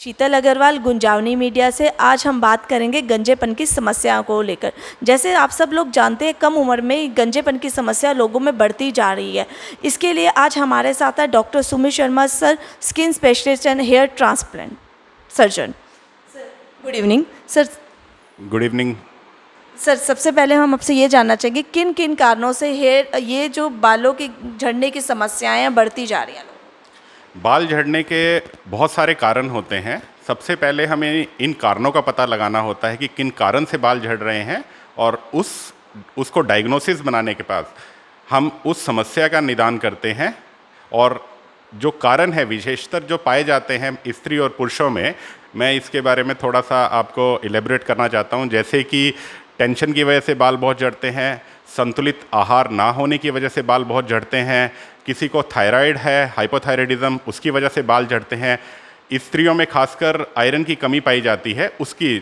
शीतल Agarwal, गुंजावनी media से। आज हम बात करेंगे गंजेपन की समस्याओं को लेकर। जैसे आप सब लोग जानते हैं, कम उम्र में गंजेपन की समस्या लोगों में बढ़ती जा रही है। इसके लिए आज हमारे साथ है doctor Sumit Sharma sir, skin specialist and hair transplant surgeon. Sir good evening. Sir good evening. Sir सबसे पहले हम आपसे ये जानना चाहेंगे, किन किन कारणों से ये जो बालों की झड़ने की समस्याएं बढ़ती जा रही हैं? बाल झड़ने के बहुत सारे कारण होते हैं। सबसे पहले हमें इन कारणों का पता लगाना होता है कि किन कारण से बाल झड़ रहे हैं, और उसको डायग्नोसिस बनाने के बाद हम उस समस्या का निदान करते हैं। और जो कारण है विशेषतर जो पाए जाते हैं स्त्री और पुरुषों में, मैं इसके बारे में थोड़ा सा आपको इलेबोरेट करना चाहता हूँ। जैसे कि टेंशन की वजह से बाल बहुत झड़ते हैं, संतुलित आहार ना होने की वजह से बाल बहुत झड़ते हैं, किसी को थायराइड है, हाइपोथायराइडिज्म, उसकी वजह से बाल झड़ते हैं। स्त्रियों में खासकर आयरन की कमी पाई जाती है, उसकी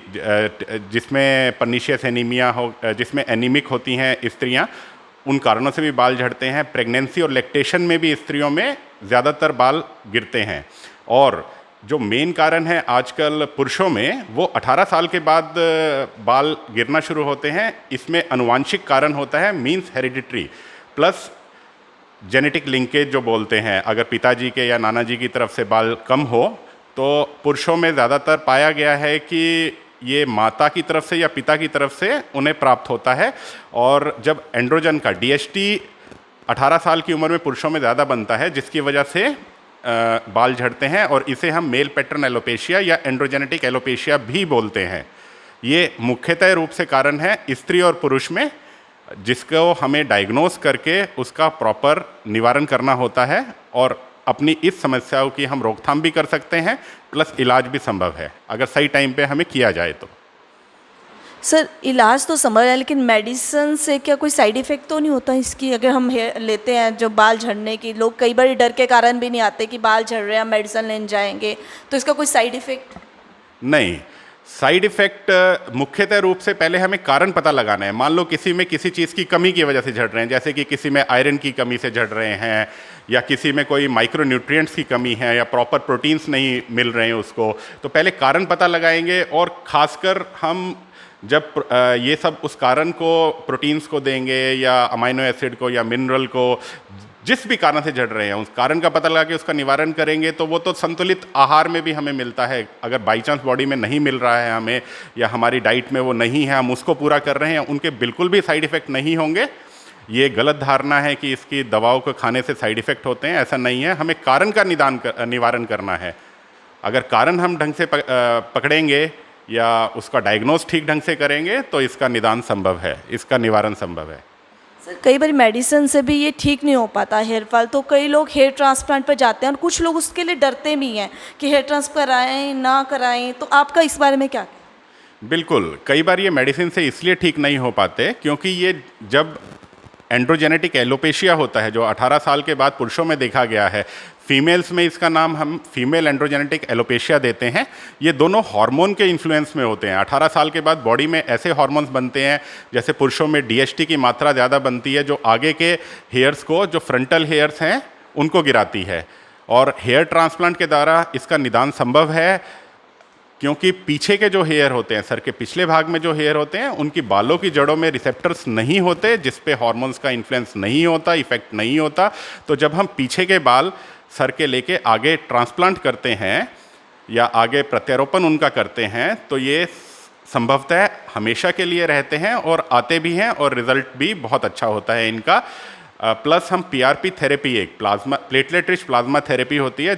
जिसमें पर्नीशियस एनीमिया हो, जिसमें एनीमिक होती हैं स्त्रियां, उन कारणों से भी बाल झड़ते हैं। प्रेगनेंसी और लैक्टेशन में भी स्त्रियों में ज़्यादातर बाल गिरते हैं। और जो मेन कारण है आजकल पुरुषों में, वो 18 साल के बाद बाल गिरना शुरू होते हैं। इसमें अनुवांशिक कारण होता है, means hereditary, plus genetic linkage जो बोलते हैं। अगर पिताजी के या नाना जी की तरफ से बाल कम हो तो पुरुषों में ज़्यादातर पाया गया है कि ये माता की तरफ से या पिता की तरफ से उन्हें प्राप्त होता है। और जब एंड्रोजन का DHT 18 साल की उम्र में पुरुषों में ज़्यादा बनता है, जिसकी वजह से बाल झड़ते हैं, और इसे हम मेल पैटर्न एलोपेशिया या एंड्रोजेनेटिक एलोपेशिया भी बोलते हैं। ये मुख्यतः रूप से कारण है स्त्री और पुरुष में, जिसको हमें डायग्नोस करके उसका प्रॉपर निवारण करना होता है। और अपनी इस समस्याओं की हम रोकथाम भी कर सकते हैं, प्लस इलाज भी संभव है अगर सही टाइम पे हमें किया जाए तो। सर इलाज तो संभव है, लेकिन मेडिसिन से क्या कोई साइड इफ़ेक्ट तो नहीं होता इसकी? अगर हम लेते हैं जो बाल झड़ने की, लोग कई बार डर के कारण भी नहीं आते कि बाल झड़ रहे हैं, मेडिसिन लेने जाएंगे, तो इसका कोई साइड इफ़ेक्ट? नहीं, साइड इफ़ेक्ट मुख्यतः रूप से पहले हमें कारण पता लगाना है। मान लो किसी में किसी चीज़ की कमी की वजह से झड़ रहे हैं, जैसे कि किसी में आयरन की कमी से झड़ रहे हैं, या किसी में कोई माइक्रो न्यूट्रिएंट्स की कमी है, या प्रॉपर प्रोटीन्स नहीं मिल रहे हैं उसको, तो पहले कारण पता लगाएंगे। और ख़ासकर हम जब ये सब उस कारण को, प्रोटीन्स को देंगे या अमाइनो एसिड को या मिनरल को, जिस भी कारण से झड़ रहे हैं उस कारण का पता लगा के उसका निवारण करेंगे, तो वो तो संतुलित आहार में भी हमें मिलता है। अगर बाई चांस बॉडी में नहीं मिल रहा है हमें, या हमारी डाइट में वो नहीं है, हम उसको पूरा कर रहे हैं, उनके बिल्कुल भी साइड इफ़ेक्ट नहीं होंगे। ये गलत धारणा है कि इसकी दवाओं को खाने से साइड इफ़ेक्ट होते हैं, ऐसा नहीं है। हमें कारण का निवारण करना है। अगर कारण हम ढंग से पकड़ेंगे या उसका डायग्नोस ठीक ढंग से करेंगे तो इसका निदान संभव है, इसका निवारण संभव है। सर कई बार मेडिसिन से भी ये ठीक नहीं हो पाता हेयर फॉल, तो कई लोग हेयर ट्रांसप्लांट पर जाते हैं, और कुछ लोग उसके लिए डरते भी हैं कि हेयर ट्रांसप्लांट कराएं ना कराएं, तो आपका इस बारे में क्या? बिल्कुल, कई बार ये मेडिसिन से इसलिए ठीक नहीं हो पाते क्योंकि ये जब एंड्रोजेनेटिक एलोपेशिया होता है, जो 18 साल के बाद पुरुषों में देखा गया है, फीमेल्स में इसका नाम हम फीमेल एंड्रोजेनेटिक एलोपेशिया देते हैं। ये दोनों हार्मोन के इन्फ्लुएंस में होते हैं। 18 साल के बाद बॉडी में ऐसे हार्मोन्स बनते हैं, जैसे पुरुषों में DHT की मात्रा ज़्यादा बनती है, जो आगे के हेयर्स को, जो फ्रंटल हेयर्स हैं, उनको गिराती है। और हेयर ट्रांसप्लांट के द्वारा इसका निदान संभव है, क्योंकि पीछे के जो हेयर होते हैं, सर के पिछले भाग में जो हेयर होते हैं, उनकी बालों की जड़ों में रिसेप्टर्स नहीं होते, जिस पे हार्मोन्स का इन्फ्लुएंस नहीं होता, इफेक्ट नहीं होता। तो जब हम पीछे के बाल सर के लेके आगे ट्रांसप्लांट करते हैं या आगे प्रत्यारोपण उनका करते हैं, तो ये संभवतः हमेशा के लिए रहते हैं और आते भी हैं, और रिजल्ट भी बहुत अच्छा होता है इनका। प्लस हम PRP थेरेपी, एक प्लेटलेट रिच प्लाज्मा थेरेपी होती है,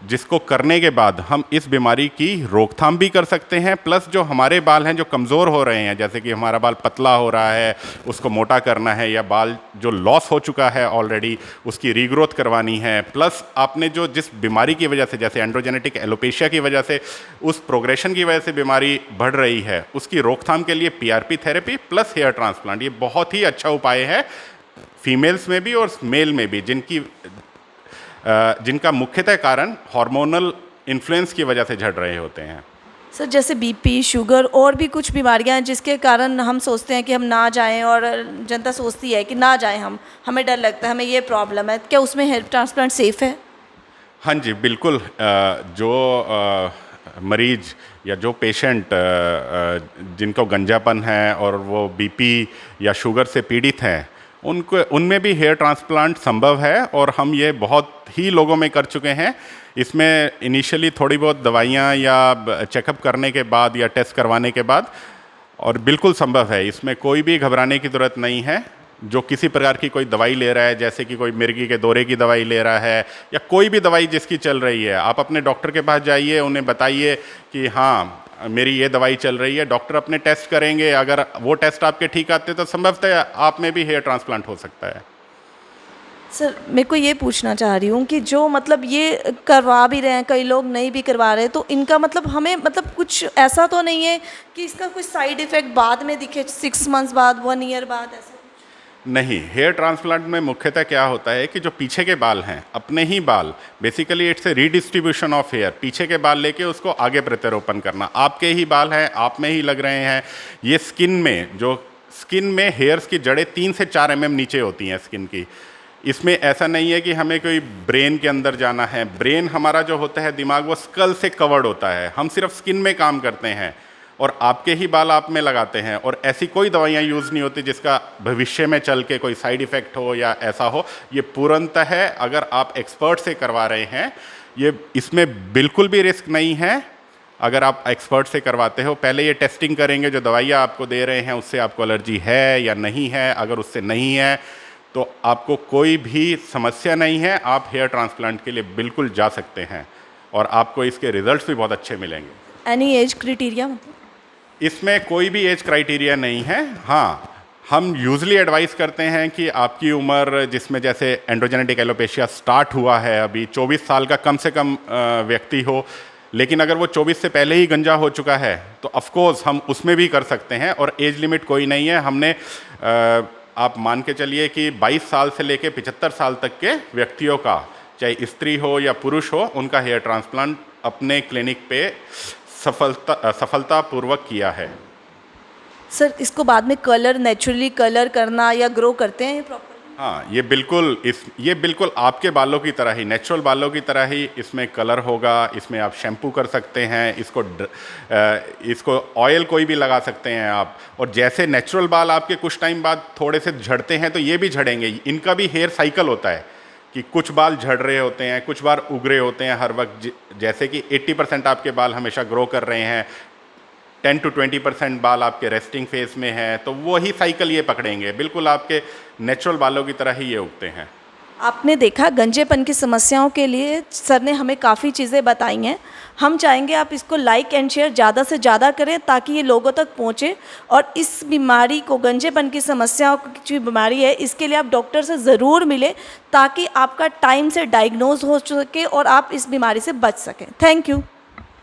जिसको करने के बाद हम इस बीमारी की रोकथाम भी कर सकते हैं। प्लस जो हमारे बाल हैं जो कमज़ोर हो रहे हैं, जैसे कि हमारा बाल पतला हो रहा है, उसको मोटा करना है, या बाल जो लॉस हो चुका है ऑलरेडी, उसकी रीग्रोथ करवानी है। प्लस आपने जो जिस बीमारी की वजह से, जैसे एंड्रोजेनेटिक एलोपेशिया की वजह से, उस प्रोग्रेशन की वजह से बीमारी बढ़ रही है, उसकी रोकथाम के लिए PRP therapy plus hair transplant, ये बहुत ही अच्छा उपाय है फीमेल्स में भी और मेल में भी, जिनका मुख्यतः कारण हार्मोनल इन्फ्लुएंस की वजह से झड़ रहे होते हैं। सर जैसे BP, शुगर और भी कुछ बीमारियां हैं जिसके कारण हम सोचते हैं कि हम ना जाएं, और जनता सोचती है कि ना जाएं, हमें डर लगता है, हमें ये प्रॉब्लम है, क्या उसमें हेयर ट्रांसप्लांट सेफ़ है? हाँ जी, बिल्कुल। जो मरीज या जो पेशेंट जिनको गंजापन है और वो बीपी या शुगर से पीड़ित हैं, उनको उनमें भी हेयर ट्रांसप्लांट संभव है और हम ये बहुत ही लोगों में कर चुके हैं। इसमें इनिशियली थोड़ी बहुत दवाइयाँ या चेकअप करने के बाद या टेस्ट करवाने के बाद, और बिल्कुल संभव है। इसमें कोई भी घबराने की ज़रूरत नहीं है। जो किसी प्रकार की कोई दवाई ले रहा है, जैसे कि कोई मिर्गी के दौरे की दवाई ले रहा है या कोई भी दवाई जिसकी चल रही है, आप अपने डॉक्टर के पास जाइए, उन्हें बताइए कि हाँ मेरी ये दवाई चल रही है। डॉक्टर अपने टेस्ट करेंगे, अगर वो टेस्ट आपके ठीक आते हैं तो संभवतः आप में भी हेयर ट्रांसप्लांट हो सकता है। सर मेरे को ये पूछना चाह रही हूँ कि जो मतलब ये करवा भी रहे हैं, कई लोग नहीं भी करवा रहे, तो इनका मतलब हमें मतलब कुछ ऐसा तो नहीं है कि इसका कुछ साइड इफ़ेक्ट बाद में दिखे 6 मंथ्स बाद, 1 ईयर बाद, ऐसा? नहीं, हेयर ट्रांसप्लांट में मुख्यतः क्या होता है कि जो पीछे के बाल हैं, अपने ही बाल, basically it's a redistribution of hair. पीछे के बाल लेके उसको आगे प्रत्यारोपण करना। आपके ही बाल हैं, आप में ही लग रहे हैं। ये स्किन में हेयर्स की जड़ें 3 से 4 mm नीचे होती हैं स्किन की। इसमें ऐसा नहीं है कि हमें कोई ब्रेन के अंदर जाना है। ब्रेन हमारा जो होता है, दिमाग, वो स्कल से कवर्ड होता है। हम सिर्फ स्किन में काम करते हैं और आपके ही बाल आप में लगाते हैं, और ऐसी कोई दवाइयाँ यूज़ नहीं होती जिसका भविष्य में चल के कोई साइड इफ़ेक्ट हो या ऐसा हो। ये पूर्णतः है, अगर आप एक्सपर्ट से करवा रहे हैं, ये इसमें बिल्कुल भी रिस्क नहीं है। अगर आप एक्सपर्ट से करवाते हो, पहले ये टेस्टिंग करेंगे जो दवाइयाँ आपको दे रहे हैं उससे आपको एलर्जी है या नहीं है। अगर उससे नहीं है तो आपको कोई भी समस्या नहीं है, आप हेयर ट्रांसप्लांट के लिए बिल्कुल जा सकते हैं और आपको इसके रिजल्ट्स भी बहुत अच्छे मिलेंगे। एनी एज क्राइटेरिया मतलब? इसमें कोई भी एज क्राइटेरिया नहीं है। हाँ, हम यूजली एडवाइस करते हैं कि आपकी उम्र, जिसमें जैसे एंड्रोजेनेटिक एलोपेशिया स्टार्ट हुआ है अभी, 24 साल का कम से कम व्यक्ति हो। लेकिन अगर वो 24 से पहले ही गंजा हो चुका है तो ऑफकोर्स हम उसमें भी कर सकते हैं, और एज लिमिट कोई नहीं है। हमने आप मान के चलिए कि 22 साल से लेके 75 साल तक के व्यक्तियों का, चाहे स्त्री हो या पुरुष हो, उनका हेयर ट्रांसप्लांट अपने क्लिनिक पे सफलतापूर्वक किया है। सर इसको बाद में कलर, नेचुरली कलर करना या ग्रो करते हैं ये प्रॉपर? हाँ, ये बिल्कुल आपके बालों की तरह ही, नेचुरल बालों की तरह ही इसमें कलर होगा। इसमें आप शैम्पू कर सकते हैं, इसको ऑयल कोई भी लगा सकते हैं आप। और जैसे नेचुरल बाल आपके कुछ टाइम बाद थोड़े से झड़ते हैं, तो ये भी झड़ेंगे। इनका भी हेयर साइकिल होता है कि कुछ बाल झड़ रहे होते हैं, कुछ बार उग रहे होते हैं हर वक्त। जैसे कि 80% आपके बाल हमेशा ग्रो कर रहे हैं, 10 to 20% बाल आपके रेस्टिंग फेज में है, तो वही साइकिल ये पकड़ेंगे। बिल्कुल आपके नेचुरल बालों की तरह ही ये उगते हैं। आपने देखा गंजेपन की समस्याओं के लिए सर ने हमें काफ़ी चीज़ें बताई हैं। हम चाहेंगे आप इसको लाइक एंड शेयर ज़्यादा से ज़्यादा करें ताकि ये लोगों तक पहुँचे, और इस बीमारी को, गंजेपन की समस्याओं की जो बीमारी है, इसके लिए आप डॉक्टर से ज़रूर मिलें ताकि आपका टाइम से डायग्नोज हो सके और आप इस बीमारी से बच सकें। Thank you.